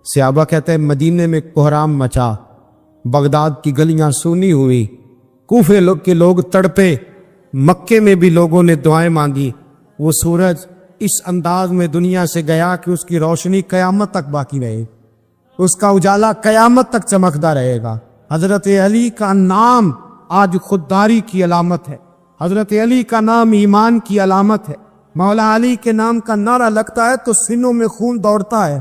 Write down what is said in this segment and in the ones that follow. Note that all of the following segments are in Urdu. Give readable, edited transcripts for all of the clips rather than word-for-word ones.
صحابہ کہتے ہیں مدینے میں کوہرام مچا، بغداد کی گلیاں سونی ہوئی، کوفے کے لوگ تڑپے، مکے میں بھی لوگوں نے دعائیں مانگی۔ وہ سورج اس انداز میں دنیا سے گیا کہ اس کی روشنی قیامت تک باقی رہے، اس کا اجالا قیامت تک چمکتا رہے گا۔ حضرت علی کا نام آج خودداری کی علامت ہے، حضرت علی کا نام ایمان کی علامت ہے۔ مولا علی کے نام کا نعرہ لگتا ہے تو سینوں میں خون دوڑتا ہے،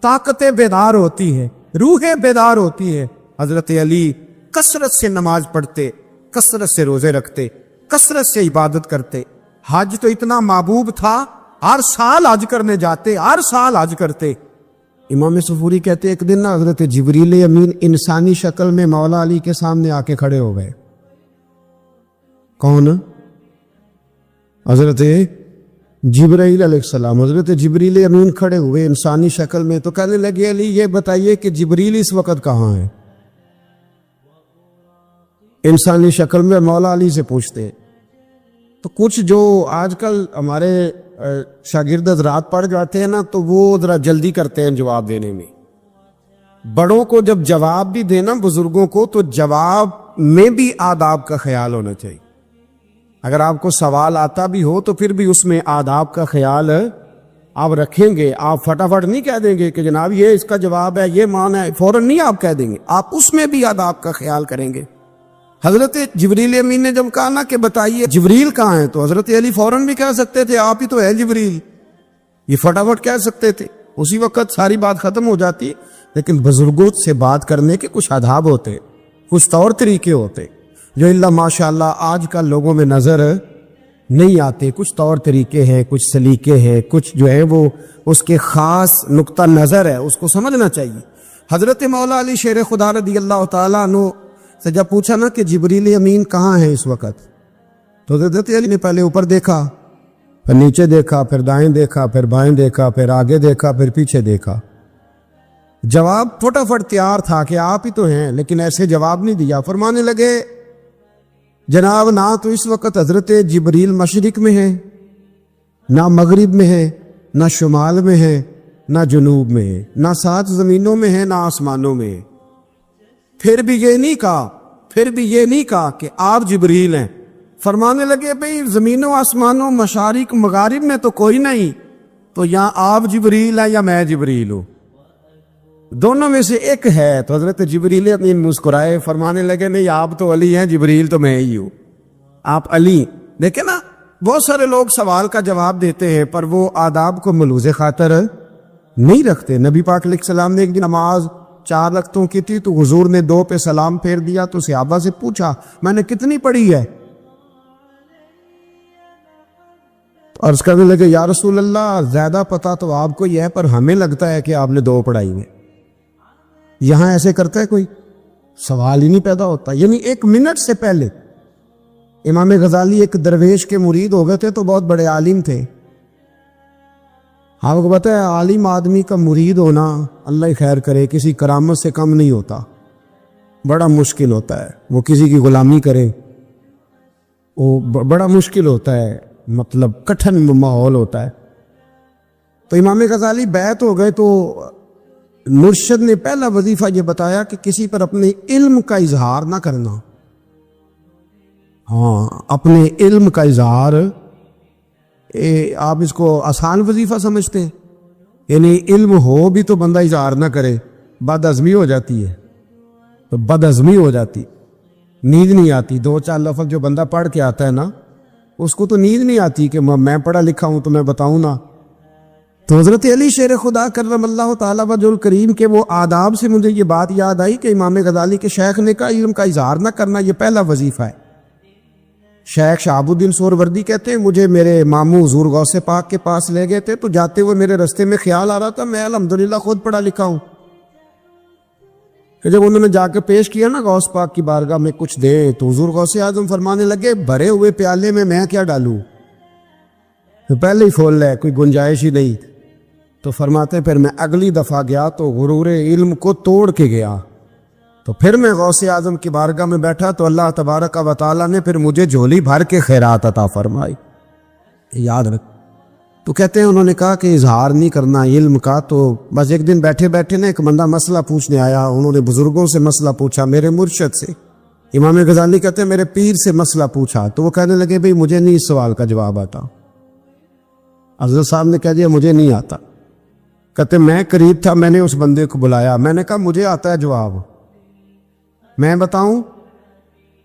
طاقتیں بیدار ہوتی ہیں، روحیں بیدار ہوتی ہیں۔ حضرت علی کثرت سے نماز پڑھتے، کثرت سے روزے رکھتے، کثرت سے عبادت کرتے۔ حج تو اتنا محبوب تھا، ہر سال حج کرنے جاتے، ہر سال حج کرتے۔ امام صفوری کہتے ایک دن نا حضرت جبریل امین انسانی شکل میں مولا علی کے سامنے آ کے کھڑے ہو گئے۔ کون؟ حضرت جبرائیل علیہ السلام۔ حضرت جبریل امین کھڑے ہوئے انسانی شکل میں، تو کہنے لگے علی یہ بتائیے کہ جبریل اس وقت کہاں ہے؟ انسانی شکل میں مولا علی سے پوچھتے۔ تو کچھ جو آج کل ہمارے شاگرد حضرات پڑھ جاتے ہیں نا، تو وہ ذرا جلدی کرتے ہیں جواب دینے میں۔ بڑوں کو جب جواب بھی دینا بزرگوں کو، تو جواب میں بھی آداب کا خیال ہونا چاہیے۔ اگر آپ کو سوال آتا بھی ہو تو پھر بھی اس میں آداب کا خیال آپ رکھیں گے۔ آپ فٹافٹ نہیں کہہ دیں گے کہ جناب یہ اس کا جواب ہے، یہ معنی ہے، فوراً نہیں آپ کہہ دیں گے، آپ اس میں بھی آداب کا خیال کریں گے۔ حضرت جبریل امین نے جب کہا نا کہ بتائیے جبریل کہاں ہے، تو حضرت علی فوراً بھی کہہ سکتے تھے آپ ہی تو ہے جبریل، یہ فٹافٹ کہہ سکتے تھے، اسی وقت ساری بات ختم ہو جاتی۔ لیکن بزرگوں سے بات کرنے کے کچھ آداب ہوتے، کچھ طور طریقے ہوتے جو اللہ ماشاءاللہ آج کل لوگوں میں نظر نہیں آتے۔ کچھ طور طریقے ہیں، کچھ سلیقے ہیں، کچھ جو ہے وہ اس کے خاص نقطہ نظر ہے، اس کو سمجھنا چاہیے۔ حضرت مولا علی شیر خدا رضی اللہ تعالیٰ عنہ سے جب پوچھا نا کہ جبریل امین کہاں ہے اس وقت، تو حضرت علی نے پہلے اوپر دیکھا، پھر نیچے دیکھا، پھر دائیں دیکھا، پھر بائیں دیکھا، پھر آگے دیکھا، پھر پیچھے دیکھا۔ جواب فٹافٹ تیار تھا کہ آپ ہی تو ہیں، لیکن ایسے جواب نہیں دیا۔ فرمانے لگے جناب نہ تو اس وقت حضرت جبریل مشرق میں ہے، نہ مغرب میں ہے، نہ شمال میں ہے، نہ جنوب میں ہے، نہ 7 زمینوں میں ہے، نہ آسمانوں میں ہے۔ پھر بھی یہ نہیں کہا کہ آپ جبریل ہیں۔ فرمانے لگے بھئی زمینوں آسمانوں مشارق مغارب میں تو کوئی نہیں، تو یا آپ جبریل ہے یا میں جبریل ہوں، دونوں میں سے ایک ہے۔ تو حضرت جبریل امین مسکرائے، فرمانے لگے نہیں آپ تو علی ہیں، جبریل تو میں ہی ہوں، آپ علی۔ دیکھیں نا بہت سارے لوگ سوال کا جواب دیتے ہیں پر وہ آداب کو ملوز خاطر نہیں رکھتے۔ نبی پاک علیہ السلام نے ایک دن نماز 4 رکعتوں کی تھی، تو حضور نے 2 پہ سلام پھیر دیا، تو صحابہ سے پوچھا میں نے کتنی پڑھی ہے؟ عرض کرنے لگے یا رسول اللہ زیادہ پتہ تو آپ کو یہ ہے، پر ہمیں لگتا ہے کہ آپ نے 2 پڑھائی ہیں۔ یہاں ایسے کرتا ہے کوئی؟ سوال ہی نہیں پیدا ہوتا۔ یعنی 1 منٹ سے پہلے امام غزالی ایک درویش کے مرید ہو گئے تھے، تو بہت بڑے عالم تھے۔ آپ کو پتہ ہے عالم آدمی کا مرید ہونا اللہ خیر کرے کسی کرامت سے کم نہیں ہوتا، بڑا مشکل ہوتا ہے۔ وہ کسی کی غلامی کرے وہ بڑا مشکل ہوتا ہے، مطلب کٹھن ماحول ہوتا ہے۔ تو امام غزالی بیعت ہو گئے، تو مرشد نے پہلا وظیفہ یہ بتایا کہ کسی پر اپنے علم کا اظہار نہ کرنا۔ ہاں اپنے علم کا اظہار، آپ اس کو آسان وظیفہ سمجھتے ہیں، یعنی علم ہو بھی تو بندہ اظہار نہ کرے، بد ہضمی ہو جاتی ہے، تو بد ہضمی ہو جاتی، نیند نہیں آتی۔ 2-4 لفظ جو بندہ پڑھ کے آتا ہے نا، اس کو تو نیند نہیں آتی کہ میں پڑھا لکھا ہوں تو میں بتاؤں نا۔ تو حضرت علی شیر خدا کرم اللہ تعالیٰ وجہ الکریم کے وہ آداب سے مجھے یہ بات یاد آئی کہ امام غزالی کے شیخ نے کہا علم کا اظہار نہ کرنا یہ پہلا وظیفہ ہے۔ شیخ شہاب الدین سہروردی کہتے ہیں مجھے میرے ماموں حضور غوث پاک کے پاس لے گئے تھے، تو جاتے ہوئے میرے رستے میں خیال آ رہا تھا میں الحمدللہ خود پڑھا لکھا ہوں، کہ جب انہوں نے جا کے پیش کیا نا غوث پاک کی بارگاہ میں کچھ دے، تو حضور غوث اعظم فرمانے لگے بھرے ہوئے پیالے میں کیا ڈالوں، تو پہلے ہی فول ہے، کوئی گنجائش ہی نہیں۔ تو فرماتے پھر میں اگلی دفعہ گیا تو غرور علم کو توڑ کے گیا، تو پھر میں غوث اعظم کی بارگاہ میں بیٹھا تو اللہ تبارک و تعالیٰ نے پھر مجھے جھولی بھر کے خیرات عطا فرمائی۔ یاد رکھ، تو کہتے ہیں انہوں نے کہا کہ اظہار نہیں کرنا علم کا. تو بس ایک دن بیٹھے بیٹھے نا ایک بندہ مسئلہ پوچھنے آیا. انہوں نے بزرگوں سے مسئلہ پوچھا, میرے مرشد سے. امام غزالی کہتے ہیں میرے پیر سے مسئلہ پوچھا. تو وہ کہنے لگے بھئی مجھے نہیں اس سوال کا جواب آتا. حضرت صاحب نے کہہ دیا مجھے نہیں آتا. کہتے میں قریب تھا, میں نے اس بندے کو بلایا, میں نے کہا مجھے آتا ہے جواب, میں بتاؤں؟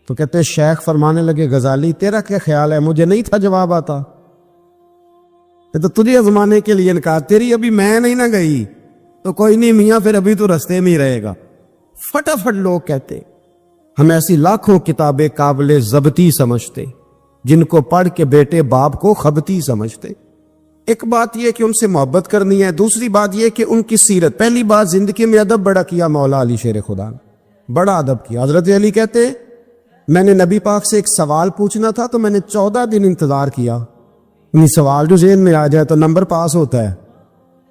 تو کہتے شیخ فرمانے لگے غزالی تیرا کیا خیال ہے, مجھے نہیں تھا جواب آتا. تو تجھے آزمانے کے لیے کہا, تیری ابھی میں نہیں نہ گئی تو کوئی نہیں میاں, پھر ابھی تو رستے میں ہی رہے گا. فٹافٹ لوگ کہتے ہم ایسی لاکھوں کتابیں قابل ضبطی سمجھتے جن کو پڑھ کے بیٹے باپ کو خبتی سمجھتے. ایک بات یہ کہ ان سے محبت کرنی ہے, دوسری بات یہ کہ ان کی سیرت. پہلی بات زندگی میں ادب بڑا کیا مولا علی شیر خدا نے, بڑا ادب کیا. حضرت علی کہتے میں نے نبی پاک سے ایک سوال پوچھنا تھا تو میں نے 14 دن انتظار کیا. سوال جو ذہن میں آ جائے تو نمبر پاس ہوتا ہے,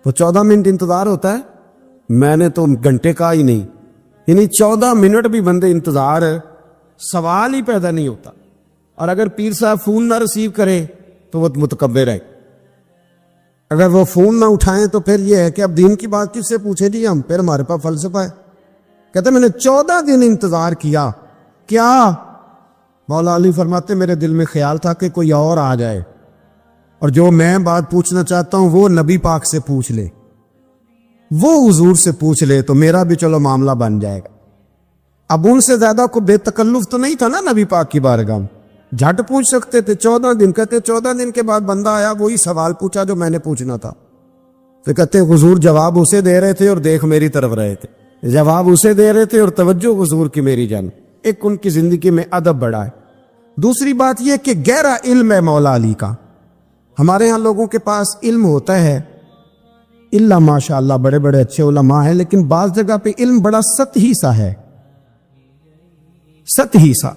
تو 14 منٹ انتظار ہوتا ہے. میں نے تو گھنٹے کا ہی نہیں, یعنی 14 منٹ بھی بندے انتظار, سوال ہی پیدا نہیں ہوتا. اور اگر پیر صاحب فون نہ ریسیو کرے تو وہ متکبر ہے, اگر وہ فون نہ اٹھائیں تو پھر یہ ہے کہ اب دین کی بات کس سے پوچھیں جی ہم, پھر ہمارے پاس فلسفہ ہے. کہتے میں نے 14 دن انتظار کیا. کیا؟ مولا علی فرماتے میرے دل میں خیال تھا کہ کوئی اور آ جائے اور جو میں بات پوچھنا چاہتا ہوں وہ نبی پاک سے پوچھ لے, وہ حضور سے پوچھ لے تو میرا بھی چلو معاملہ بن جائے گا. اب ان سے زیادہ کو بے تکلف تو نہیں تھا نا نبی پاک کی بارگاہ میں, جھٹ پوچھ سکتے تھے. 14 دن کہتے 14 دن کے بعد بندہ آیا, وہی سوال پوچھا جو میں نے پوچھنا تھا. تو کہتے حضور جواب اسے دے رہے تھے اور دیکھ میری طرف رہے تھے, جواب اسے دے رہے تھے اور توجہ حضور کی میری جان. ایک ان کی زندگی میں ادب بڑا ہے. دوسری بات یہ کہ گہرا علم ہے مولا علی کا. ہمارے ہاں لوگوں کے پاس علم ہوتا ہے, اللہ ماشاء اللہ بڑے بڑے اچھے علماء ہیں, لیکن بعض جگہ پہ علم بڑا سطحی سا ہے, سطحی سا.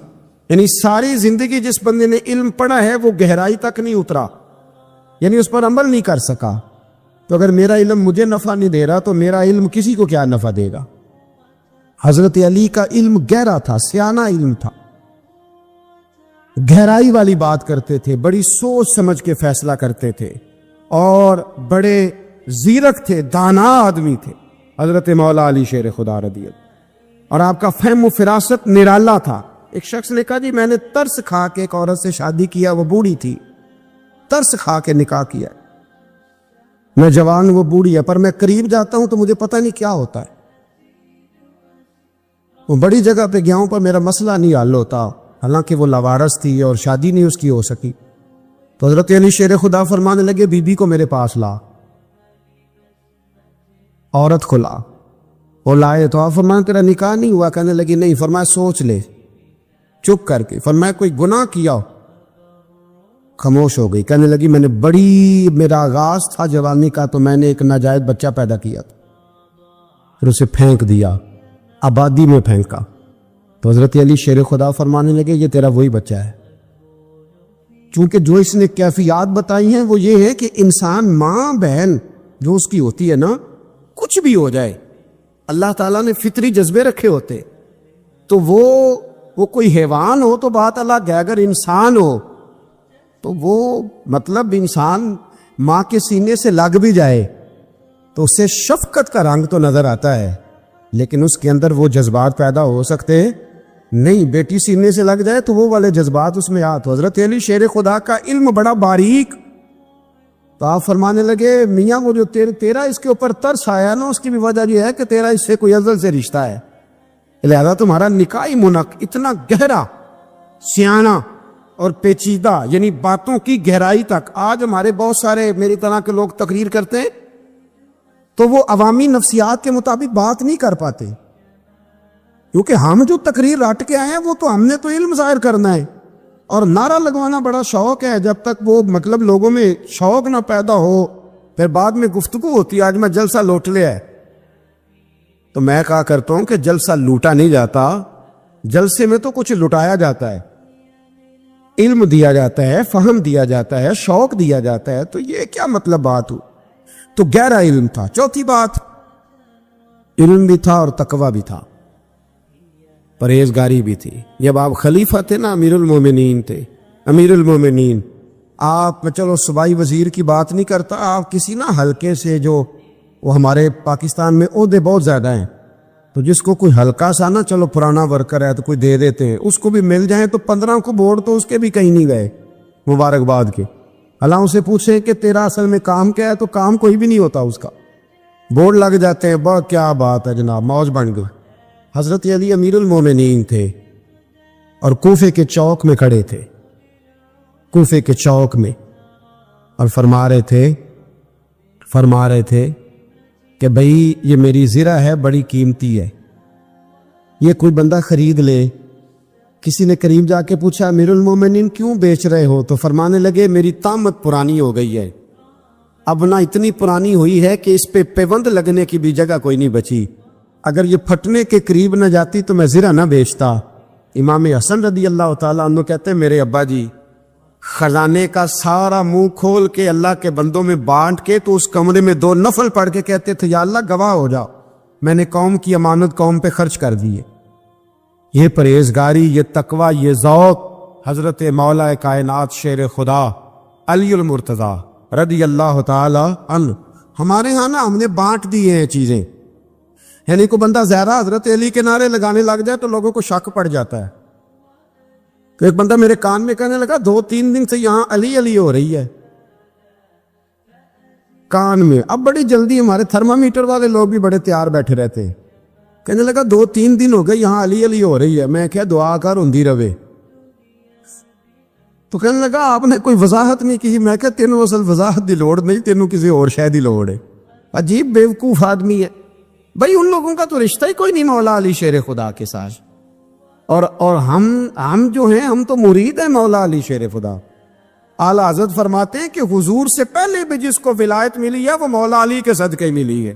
یعنی ساری زندگی جس بندے نے علم پڑھا ہے وہ گہرائی تک نہیں اترا, یعنی اس پر عمل نہیں کر سکا. تو اگر میرا علم مجھے نفع نہیں دے رہا تو میرا علم کسی کو کیا نفع دے گا. حضرت علی کا علم گہرا تھا, سیانہ علم تھا, گہرائی والی بات کرتے تھے, بڑی سوچ سمجھ کے فیصلہ کرتے تھے اور بڑے زیرک تھے, دانا آدمی تھے حضرت مولا علی شیر خدا رضی اللہ. اور آپ کا فہم و فراست نرالا تھا. ایک شخص نے کہا جی میں نے ترس کھا کے ایک عورت سے شادی کیا, وہ بوڑھی تھی, ترس کھا کے نکاح کیا. میں جوان, وہ بوڑھی ہے, پر میں قریب جاتا ہوں تو مجھے پتہ نہیں کیا ہوتا ہے. وہ بڑی جگہ پہ گیا ہوں پر میرا مسئلہ نہیں حل ہوتا, حالانکہ وہ لاوارث تھی اور شادی نہیں اس کی ہو سکی. تو حضرت علی شیر خدا فرمانے لگے بی بی کو میرے پاس لا. عورت کو لا. وہ لائے تو آپ فرمانے تیرا نکاح نہیں ہوا؟ کہنے لگی نہیں. فرمایا سوچ لے, چپ کر کے. فرمایا کوئی گناہ کیا ہو؟ خاموش ہو گئی. کہنے لگی میں نے میرا آغاز تھا جوانی کا تو میں نے ایک ناجائز بچہ پیدا کیا تھا, پھر اسے پھینک دیا, آبادی میں پھینکا. تو حضرت علی شیر خدا فرمانے لگے یہ تیرا وہی بچہ ہے. چونکہ جو اس نے کیفیات بتائی ہیں وہ یہ ہے کہ انسان ماں بہن جو اس کی ہوتی ہے نا, کچھ بھی ہو جائے, اللہ تعالیٰ نے فطری جذبے رکھے ہوتے. تو وہ کوئی حیوان ہو تو بات الگ ہے, اگر انسان ہو تو وہ مطلب انسان ماں کے سینے سے لگ بھی جائے تو اسے شفقت کا رنگ تو نظر آتا ہے, لیکن اس کے اندر وہ جذبات پیدا ہو سکتے نہیں. بیٹی سینے سے لگ جائے تو وہ والے جذبات اس میں آتے. حضرت علی شیر خدا کا علم بڑا باریک. تو آپ فرمانے لگے میاں وہ جو تیرا اس کے اوپر ترس آیا نا, اس کی بھی وجہ یہ ہے کہ تیرا اس سے کوئی ازل سے رشتہ ہے, لہذا تمہارا نکاحی منق اتنا گہرا, سیانہ اور پیچیدہ, یعنی باتوں کی گہرائی تک. آج ہمارے بہت سارے میری طرح کے لوگ تقریر کرتے ہیں تو وہ عوامی نفسیات کے مطابق بات نہیں کر پاتے, کیونکہ ہم جو تقریر رٹ کے آئے ہیں وہ تو ہم نے تو علم ظاہر کرنا ہے. اور نعرہ لگوانا بڑا شوق ہے, جب تک وہ مطلب لوگوں میں شوق نہ پیدا ہو پھر بعد میں گفتگو ہوتی ہے. آج میں جلسہ لوٹ لیا ہے, تو میں کہا کرتا ہوں کہ جلسہ لوٹا نہیں جاتا, جلسے میں تو کچھ لٹایا جاتا ہے, علم دیا جاتا ہے, فہم دیا جاتا ہے, شوق دیا جاتا ہے. تو یہ کیا مطلب بات ہو؟ تو گہرا علم تھا. چوتھی بات, علم بھی تھا اور تقوی بھی تھا, پرہیزگاری بھی تھی. جب آپ خلیفہ تھے نا, امیر المومنین تھے, امیر المومنین, آپ چلو صوبائی وزیر کی بات نہیں کرتا، آپ کسی نا حلقے سے، جو وہ ہمارے پاکستان میں عہدے بہت زیادہ ہیں، تو جس کو کوئی ہلکا سا نا چلو پرانا ورکر ہے تو کوئی دے دیتے ہیں، اس کو بھی مل جائیں تو 15 کو ووٹ تو اس کے بھی کہیں نہیں گئے مبارکباد کے۔ اللہ سے پوچھیں کہ تیرا اصل میں کام کیا ہے، تو کام کوئی بھی نہیں ہوتا اس کا، بورڈ لگ جاتے ہیں، بہت کیا بات ہے جناب، موج بن گئی۔ حضرت علی امیر المومنین تھے اور کوفے کے چوک میں کھڑے تھے، کوفے کے چوک میں، اور فرما رہے تھے کہ بھئی یہ میری زرہ ہے، بڑی قیمتی ہے، یہ کوئی بندہ خرید لے۔ کسی نے قریب جا کے پوچھا امیر المومنین کیوں بیچ رہے ہو؟ تو فرمانے لگے میری طامت پرانی ہو گئی ہے، اب نہ اتنی پرانی ہوئی ہے کہ اس پہ پیوند لگنے کی بھی جگہ کوئی نہیں بچی، اگر یہ پھٹنے کے قریب نہ جاتی تو میں زرہ نہ بیچتا۔ امام حسن رضی اللہ تعالیٰ عنہ کہتے ہیں میرے ابا جی خزانے کا سارا منہ کھول کے اللہ کے بندوں میں بانٹ کے تو اس کمرے میں 2 نفل پڑھ کے کہتے تھے یا اللہ گواہ ہو جاؤ، میں نے قوم کی امانت قوم پہ خرچ کر دی ہے۔ یہ پرہیزگاری، یہ تقوی، یہ ذوق حضرت مولا کائنات شیر خدا علی المرتضیٰ رضی اللہ تعالی عنہ، ہمارے ہاں نا ہم نے بانٹ دی ہیں چیزیں، یعنی کوئی بندہ زہرا حضرت علی کے نعرے لگانے لگ جائے تو لوگوں کو شک پڑ جاتا ہے۔ تو ایک بندہ میرے کان میں کہنے لگا 2-3 دن سے یہاں علی علی ہو رہی ہے کان میں، اب بڑی جلدی ہمارے تھرمامیٹر والے لوگ بھی بڑے تیار بیٹھے رہتے ہیں، کہنے لگا 2-3 دن ہو گئے یہاں علی علی ہو رہی ہے، میں کیا دعا کر ہوندی رہے۔ تو کہنے لگا آپ نے کوئی وضاحت نہیں کی، میں کہا تینوں اصل وضاحت دی لوڑ نہیں، تینوں کسی اور شے دی لوڑ ہے۔ عجیب بیوقوف آدمی ہے بھائی، ان لوگوں کا تو رشتہ ہی کوئی نہیں مولا علی شیر خدا کے ساتھ، اور ہم جو ہیں ہم تو مرید ہیں مولا علی شیر خدا۔ اعلیٰ حضرت فرماتے ہیں کہ حضور سے پہلے بھی جس کو ولایت ملی ہے وہ مولا علی کے صدقے ملی ہے،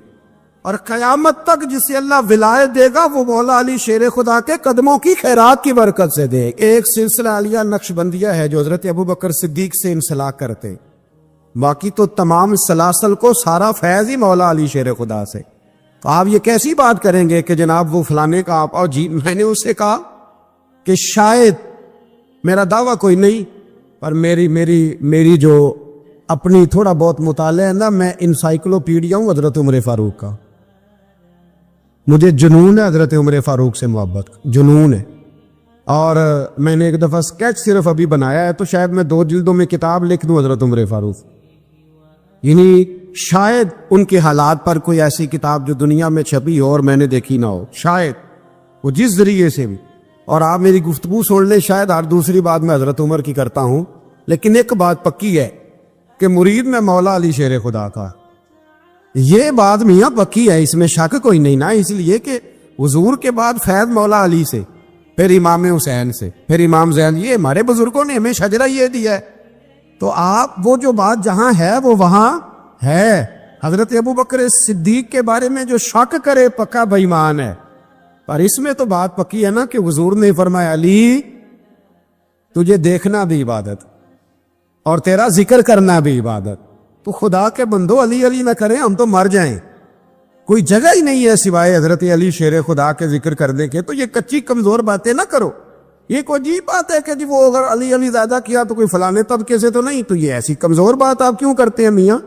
اور قیامت تک جسے اللہ ولایت دے گا وہ مولا علی شیر خدا کے قدموں کی خیرات کی برکت سے دے۔ ایک سلسلہ علیہ نقشبندیہ ہے جو حضرت ابو بکر صدیق سے انسلاک کرتے، باقی تو تمام سلاسل کو سارا فیض ہی مولا علی شیر خدا سے۔ تو آپ یہ کیسی بات کریں گے کہ جناب وہ فلانے کا آپ، اور جی میں نے اسے کہا کہ شاید میرا دعویٰ کوئی نہیں، پر میری جو اپنی تھوڑا بہت مطالعہ ہے نا، میں انسائکلوپیڈیا ہوں حضرت عمر فاروق کا، مجھے جنون ہے حضرت عمر فاروق سے محبت، جنون ہے۔ اور میں نے ایک دفعہ سکیچ صرف ابھی بنایا ہے، تو شاید میں 2 جلدوں میں کتاب لکھ دوں حضرت عمر فاروق، یعنی شاید ان کے حالات پر کوئی ایسی کتاب جو دنیا میں چھپی ہو اور میں نے دیکھی نہ ہو، شاید وہ جس ذریعے سے بھی۔ اور آپ میری گفتگو سن لیں، شاید ہر دوسری بات میں حضرت عمر کی کرتا ہوں، لیکن ایک بات پکی ہے کہ مرید میں مولا علی شیر خدا کا، یہ بات میاں پکی ہے، اس میں شک کوئی نہیں نا، اس لیے کہ حضور کے بعد فیض مولا علی سے، پھر امام حسین سے، پھر امام زین، یہ ہمارے بزرگوں نے ہمیں شجرہ یہ دیا ہے۔ تو آپ وہ جو بات جہاں ہے وہ وہاں ہے۔ حضرت ابو بکر صدیق کے بارے میں جو شک کرے پکا بے ایمان ہے، پر اس میں تو بات پکی ہے نا کہ حضور نے فرمایا علی تجھے دیکھنا بھی عبادت اور تیرا ذکر کرنا بھی عبادت، تو خدا کے بندو علی علی نہ کریں، ہم تو مر جائیں، کوئی جگہ ہی نہیں ہے سوائے حضرت علی شیر خدا کے ذکر کرنے کے۔ تو یہ کچی کمزور باتیں نہ کرو، یہ کوئی عجیب بات ہے کہ جی وہ اگر علی علی زیادہ کیا تو کوئی فلانے طبقے سے تو نہیں، تو یہ ایسی کمزور بات آپ کیوں کرتے ہیں میاں؟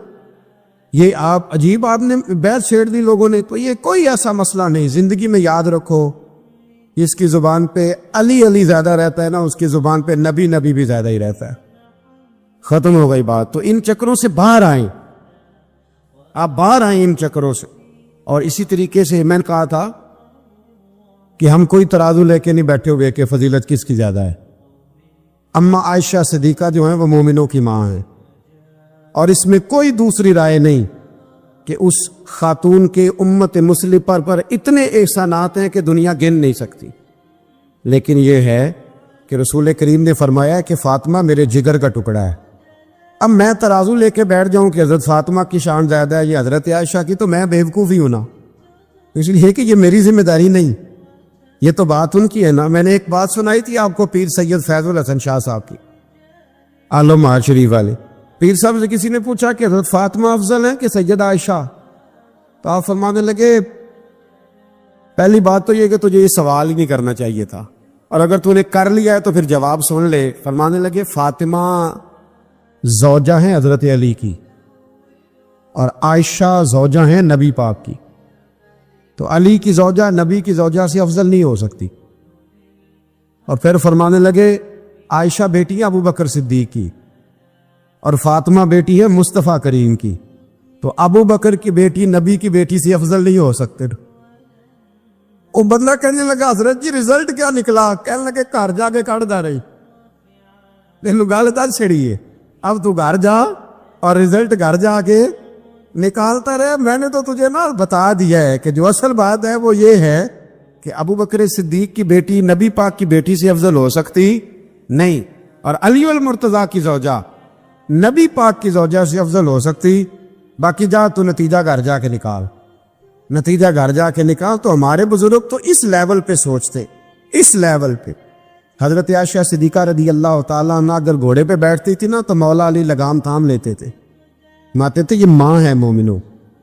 یہ آپ عجیب، آپ نے بحث چھیڑ دی لوگوں نے، تو یہ کوئی ایسا مسئلہ نہیں، زندگی میں یاد رکھو، اس کی زبان پہ علی علی زیادہ رہتا ہے نا، اس کی زبان پہ نبی نبی بھی زیادہ ہی رہتا ہے، ختم ہو گئی بات۔ تو ان چکروں سے باہر آئیں، آپ باہر آئیں ان چکروں سے۔ اور اسی طریقے سے میں نے کہا تھا کہ ہم کوئی ترازو لے کے نہیں بیٹھے ہوئے کہ فضیلت کس کی زیادہ ہے۔ اما عائشہ صدیقہ جو ہیں وہ مومنوں کی ماں ہیں، اور اس میں کوئی دوسری رائے نہیں کہ اس خاتون کے امت مسلم پر اتنے احسانات ہیں کہ دنیا گن نہیں سکتی، لیکن یہ ہے کہ رسول کریم نے فرمایا کہ فاطمہ میرے جگر کا ٹکڑا ہے۔ اب میں ترازو لے کے بیٹھ جاؤں کہ حضرت فاطمہ کی شان زیادہ ہے یا حضرت عائشہ کی، تو میں بیوقوف ہی ہوں نا، اس لیے کہ یہ میری ذمہ داری نہیں، یہ تو بات ان کی ہے نا۔ میں نے ایک بات سنائی تھی آپ کو پیر سید فیض الحسن شاہ صاحب کی، عالم آج شریف والے پیر صاحب سے کسی نے پوچھا کہ حضرت فاطمہ افضل ہے کہ سید عائشہ، تو آپ فرمانے لگے پہلی بات تو یہ کہ تجھے یہ سوال ہی نہیں کرنا چاہیے تھا، اور اگر تو نے کر لیا ہے تو پھر جواب سن لے۔ فرمانے لگے فاطمہ زوجہ ہیں حضرت علی کی اور عائشہ زوجہ ہیں نبی پاک کی، تو علی کی زوجہ نبی کی زوجہ سے افضل نہیں ہو سکتی۔ اور پھر فرمانے لگے عائشہ بیٹی ہے ابو بکر صدیق کی اور فاطمہ بیٹی ہے مصطفیٰ کریم کی، تو ابو بکر کی بیٹی نبی کی بیٹی سے افضل نہیں ہو سکتے۔ وہ بندہ کہنے لگا حضرت جی رزلٹ کیا نکلا؟ کہنے لگے گھر جا کے کڑ دا رہی، تینوں گل دس چھڑی ہے، اب تو گھر جا اور رزلٹ گھر جا کے نکالتا رہے۔ میں نے تو تجھے نا بتا دیا ہے کہ جو اصل بات ہے وہ یہ ہے کہ ابو بکر صدیق کی بیٹی نبی پاک کی بیٹی سے افضل ہو سکتی نہیں، اور علی المرتضیٰ کی زوجہ نبی پاک کی زوجہ سے افضل ہو سکتی۔ باقی جا تو نتیجہ گھر جا کے نکال، نتیجہ گھر جا کے نکال۔ تو ہمارے بزرگ تو اس لیول پہ سوچتے، اس لیول پہ۔ حضرت عائشہ صدیقہ رضی اللہ تعالیٰ عنہ اگر گھوڑے پہ بیٹھتی تھی نا تو مولا علی لگام تھام لیتے تھے، ماتے تھے یہ ماں ہے مومنو،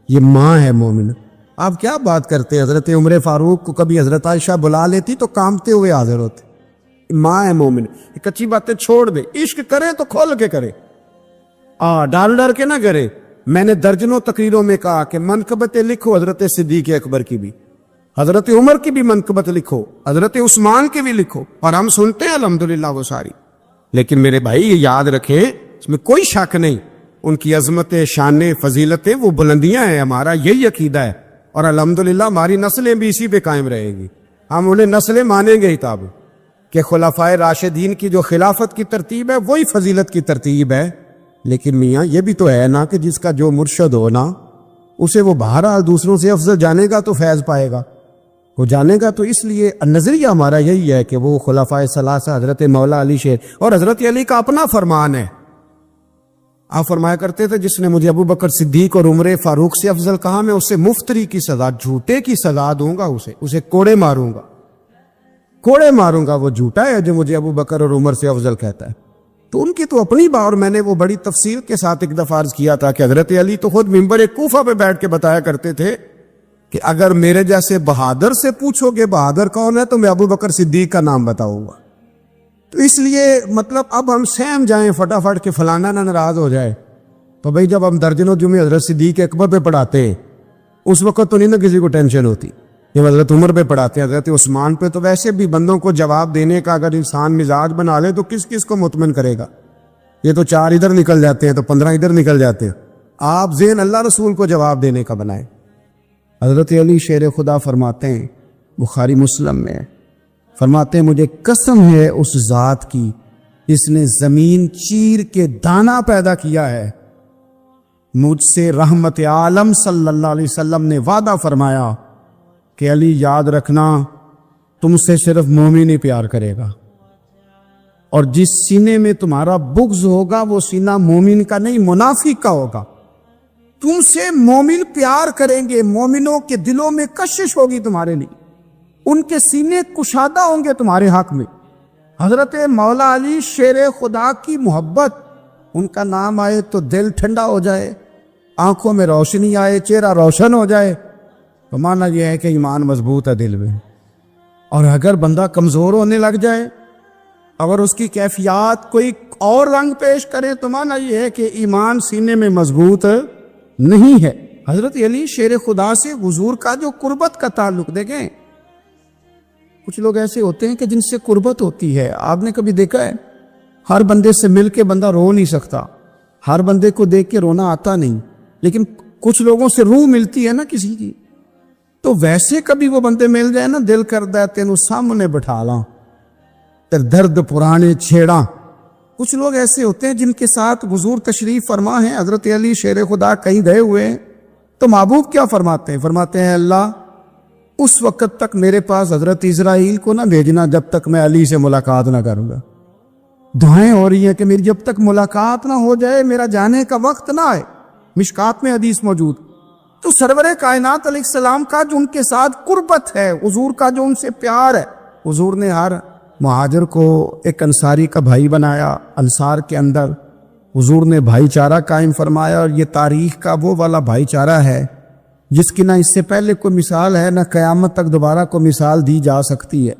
یہ ماں ہے مومن۔ آپ کیا بات کرتے؟ حضرت عمر فاروق کو کبھی حضرت عائشہ بلا لیتی تو کانپتے ہوئے حاضر ہوتے، ماں ہے مومن۔ کچی باتیں چھوڑ دے، عشق کرے تو کھول کے کرے، ڈر ڈر کے نہ کرے۔ میں نے درجنوں تقریروں میں کہا کہ منقبتیں لکھو حضرت صدیق اکبر کی بھی، حضرت عمر کی بھی منقبت لکھو، حضرت عثمان کی بھی لکھو، اور ہم سنتے ہیں الحمدللہ وہ ساری۔ لیکن میرے بھائی یہ یاد رکھے، اس میں کوئی شک نہیں، ان کی عظمتیں، شانیں، فضیلتیں وہ بلندیاں ہیں، ہمارا یہی عقیدہ ہے، اور الحمدللہ ہماری نسلیں بھی اسی پہ قائم رہے گی۔ ہم انہیں نسلیں مانیں گے ہی تاب کہ خلفائے راشدین کی جو خلافت کی ترتیب ہے وہی فضیلت کی ترتیب ہے۔ لیکن میاں یہ بھی تو ہے نا کہ جس کا جو مرشد ہو نا اسے وہ بہرحال دوسروں سے افضل جانے گا تو فیض پائے گا، وہ جانے گا۔ تو اس لیے نظریہ ہمارا یہی ہے کہ وہ خلفائے ثلاثہ حضرت مولا علی شیر اور حضرت علی کا اپنا فرمان ہے۔ آپ فرمایا کرتے تھے جس نے مجھے ابو بکر صدیق اور عمر فاروق سے افضل کہا میں اسے مفتری کی سزا، جھوٹے کی سزا دوں گا، اسے کوڑے ماروں گا، کوڑے ماروں گا۔ وہ جھوٹا ہے جو مجھے ابو بکر اور عمر سے افضل کہتا ہے۔ تو ان کی تو اپنی بات، اور میں نے وہ بڑی تفصیل کے ساتھ ایک دفعہ عرض کیا تھا کہ حضرت علی تو خود ممبر کوفہ پہ بیٹھ کے بتایا کرتے تھے کہ اگر میرے جیسے بہادر سے پوچھو گے بہادر کون ہے تو میں ابو بکر صدیق کا نام بتاؤں گا۔ تو اس لیے مطلب اب ہم سہم جائیں فٹافٹ کہ فلانا نہ ناراض ہو جائے۔ تو بھائی جب ہم درجنوں جمعے حضرت صدیق اکبر پہ پڑھاتے اس وقت تو نہیں نا کسی کو ٹینشن ہوتی، جب حضرت عمر پہ پڑھاتے ہیں، حضرت عثمان پہ، تو ویسے بھی بندوں کو جواب دینے کا اگر انسان مزاج بنا لے تو کس کس کو مطمئن کرے گا؟ یہ تو 4 ادھر نکل جاتے ہیں تو 15 ادھر نکل جاتے ہیں۔ آپ ذہن اللہ رسول کو جواب دینے کا بنائیں۔ حضرت علی شیر خدا فرماتے ہیں، بخاری مسلم میں فرماتے ہیں، مجھے قسم ہے اس ذات کی جس نے زمین چیر کے دانہ پیدا کیا ہے، مجھ سے رحمت عالم صلی اللہ علیہ وسلم نے وعدہ فرمایا کہ علی یاد رکھنا تم سے صرف مومن ہی پیار کرے گا، اور جس سینے میں تمہارا بغض ہوگا وہ سینہ مومن کا نہیں منافق کا ہوگا۔ تم سے مومن پیار کریں گے، مومنوں کے دلوں میں کشش ہوگی تمہارے لیے، ان کے سینے کشادہ ہوں گے تمہارے حق میں۔ حضرت مولا علی شیر خدا کی محبت، ان کا نام آئے تو دل ٹھنڈا ہو جائے، آنکھوں میں روشنی آئے، چہرہ روشن ہو جائے، تو مانا یہ ہے کہ ایمان مضبوط ہے دل میں۔ اور اگر بندہ کمزور ہونے لگ جائے، اگر اس کی کیفیات کوئی اور رنگ پیش کرے، تو مانا یہ ہے کہ ایمان سینے میں مضبوط نہیں ہے۔ حضرت علی شیر خدا سے حضور کا جو قربت کا تعلق، دیکھیں کچھ لوگ ایسے ہوتے ہیں کہ جن سے قربت ہوتی ہے، آپ نے کبھی دیکھا ہے ہر بندے سے مل کے بندہ رو نہیں سکتا، ہر بندے کو دیکھ کے رونا آتا نہیں، لیکن کچھ لوگوں سے روح ملتی ہے نا کسی کی، تو ویسے کبھی وہ بندے مل جائے نا، دل کرتا ہے تینوں سامنے بٹھا لاں تے درد پرانے چھیڑاں۔ کچھ لوگ ایسے ہوتے ہیں جن کے ساتھ حضور تشریف فرما ہے، حضرت علی شیر خدا کہیں گئے ہوئے ہیں، تو محبوب کیا فرماتے ہیں؟ فرماتے ہیں اللہ اس وقت تک میرے پاس حضرت اسرائیل کو نہ بھیجنا جب تک میں علی سے ملاقات نہ کروں گا۔ دعائیں ہو رہی ہیں کہ میری جب تک ملاقات نہ ہو جائے، میرا جانے کا وقت نہ آئے۔ مشکات میں حدیث موجود۔ تو سرور کائنات علیہ السلام کا جو ان کے ساتھ قربت ہے، حضور کا جو ان سے پیار ہے، حضور نے ہر مہاجر کو ایک انصاری کا بھائی بنایا، انصار کے اندر حضور نے بھائی چارہ قائم فرمایا، اور یہ تاریخ کا وہ والا بھائی چارہ ہے جس کی نہ اس سے پہلے کوئی مثال ہے، نہ قیامت تک دوبارہ کوئی مثال دی جا سکتی ہے۔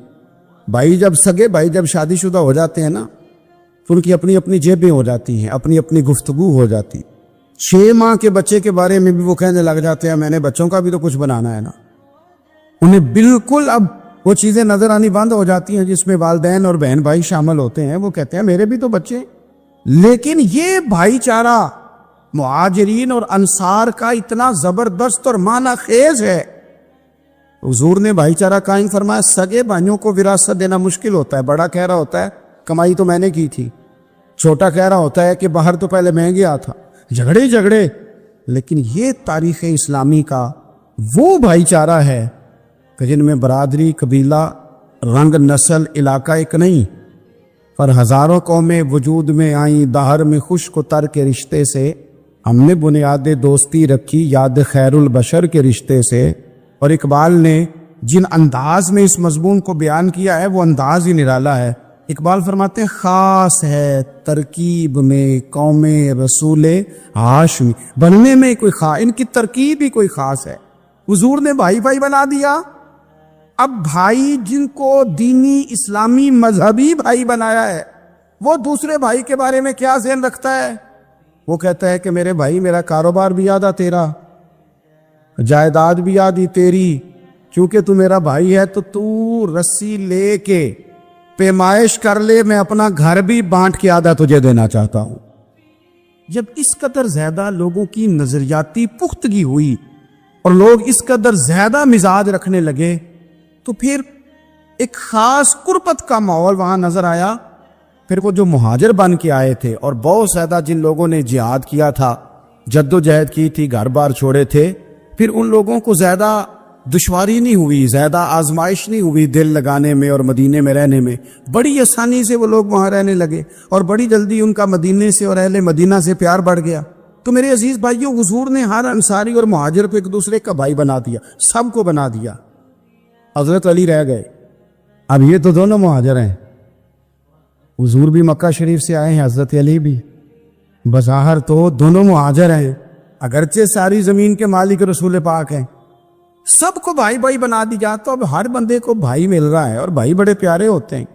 بھائی جب سگے بھائی جب شادی شدہ ہو جاتے ہیں نا، تو ان کی اپنی اپنی جیبیں ہو جاتی ہیں، اپنی اپنی گفتگو ہو جاتی۔ 6 ماہ کے بچے کے بارے میں بھی وہ کہنے لگ جاتے ہیں میں نے بچوں کا بھی تو کچھ بنانا ہے نا۔ انہیں بالکل اب وہ چیزیں نظر آنی بند ہو جاتی ہیں جس میں والدین اور بہن بھائی شامل ہوتے ہیں۔ وہ کہتے ہیں میرے بھی تو بچے ہیں۔ لیکن یہ بھائی چارہ مہاجرین اور انصار کا اتنا زبردست اور معنی خیز ہے، حضور نے بھائی چارہ قائم فرمایا۔ سگے بھائیوں کو وراثت دینا مشکل ہوتا ہے، بڑا کہہ رہا ہوتا ہے کمائی تو میں نے کی تھی، چھوٹا کہہ رہا ہوتا ہے کہ باہر تو پہلے میں گیا تھا، جھگڑے۔ لیکن یہ تاریخ اسلامی کا وہ بھائی چارہ ہے کہ جن میں برادری، قبیلہ، رنگ، نسل، علاقہ ایک نہیں، پر ہزاروں قومیں وجود میں آئیں۔ دہر میں خشک و تر کے رشتے سے ہم نے بنیاد دوستی رکھی، یاد خیر البشر کے رشتے سے۔ اور اقبال نے جن انداز میں اس مضمون کو بیان کیا ہے وہ انداز ہی نرالا ہے۔ اقبال فرماتے ہیں خاص ہے ترکیب میں قوم رسول ہاشمی، بننے میں کوئی خاص، ان کی ترکیب ہی کوئی خاص ہے۔ حضور نے بھائی بھائی بنا دیا۔ اب بھائی جن کو دینی اسلامی مذہبی بھائی بنایا ہے، وہ دوسرے بھائی کے بارے میں کیا ذہن رکھتا ہے؟ وہ کہتا ہے کہ میرے بھائی میرا کاروبار بھی آدھا تیرا، جائیداد بھی آدھی تیری، چونکہ تو میرا بھائی ہے تو تو رسی لے کے پیمائش کر لے، میں اپنا گھر بھی بانٹ کے آدھا تجھے دینا چاہتا ہوں۔ جب اس قدر زیادہ لوگوں کی نظریاتی پختگی ہوئی اور لوگ اس قدر زیادہ مزاج رکھنے لگے تو پھر ایک خاص قربت کا ماحول وہاں نظر آیا۔ پھر وہ جو مہاجر بن کے آئے تھے اور بہت زیادہ جن لوگوں نے جہاد کیا تھا، جد و جہد کی تھی، گھر بار چھوڑے تھے، پھر ان لوگوں کو زیادہ دشواری نہیں ہوئی، زیادہ آزمائش نہیں ہوئی دل لگانے میں اور مدینے میں رہنے میں۔ بڑی آسانی سے وہ لوگ وہاں رہنے لگے اور بڑی جلدی ان کا مدینے سے اور اہل مدینہ سے پیار بڑھ گیا۔ تو میرے عزیز بھائیوں، حضور نے ہر انصاری اور مہاجر کو ایک دوسرے کا بھائی بنا دیا، سب کو بنا دیا۔ حضرت علی رہ گئے، اب یہ تو دونوں مہاجر ہیں، حضور بھی مکہ شریف سے آئے ہیں، حضرت علی بھی، بظاہر تو دونوں مہاجر ہیں، اگرچہ ساری زمین کے مالک رسول پاک ہیں۔ سب کو بھائی بھائی بنا دیا، تو اب ہر بندے کو بھائی مل رہا ہے، اور بھائی بڑے پیارے ہوتے ہیں۔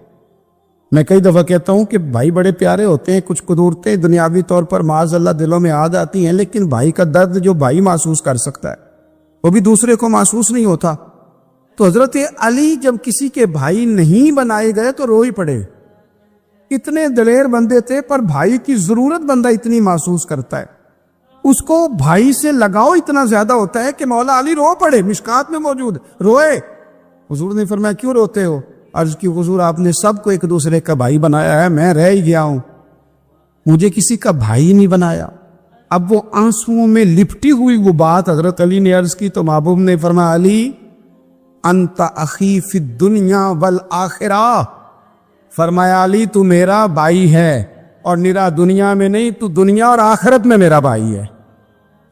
میں کئی دفعہ کہتا ہوں کہ بھائی بڑے پیارے ہوتے ہیں، کچھ قدورتیں دنیاوی طور پر معاذ اللہ دلوں میں آ جاتی ہیں، لیکن بھائی کا درد جو بھائی محسوس کر سکتا ہے وہ بھی دوسرے کو محسوس نہیں ہوتا۔ تو حضرت علی جب کسی کے بھائی نہیں بنائے گئے تو رو ہی پڑے۔ اتنے دلیر بندے تھے، پر بھائی کی ضرورت بندہ اتنی محسوس کرتا ہے، اس کو بھائی سے لگاؤ اتنا زیادہ ہوتا ہے کہ مولا علی رو پڑے، مشکات میں موجود روئے۔ حضور نے فرمایا کیوں روتے ہو؟ عرض کی حضور آپ نے سب کو ایک دوسرے کا بھائی بنایا ہے، میں رہ ہی گیا ہوں، مجھے کسی کا بھائی نہیں بنایا۔ اب وہ آنسوؤں میں لپٹی ہوئی وہ بات حضرت علی نے عرض کی تو محبوب نے فرمایا علی انت اخی فی الدنیا والآخرہ، فرمایا علی تو میرا بھائی ہے، اور نرا دنیا میں نہیں، تو دنیا اور آخرت میں میرا بھائی ہے،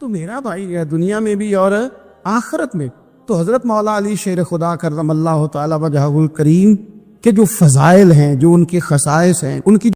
تو میرا بھائی ہے دنیا میں بھی اور آخرت میں۔ تو حضرت مولا علی شیر خدا کرم اللہ تعالی وجہہ الکریم کے جو فضائل ہیں، جو ان کے خصائص ہیں، ان کی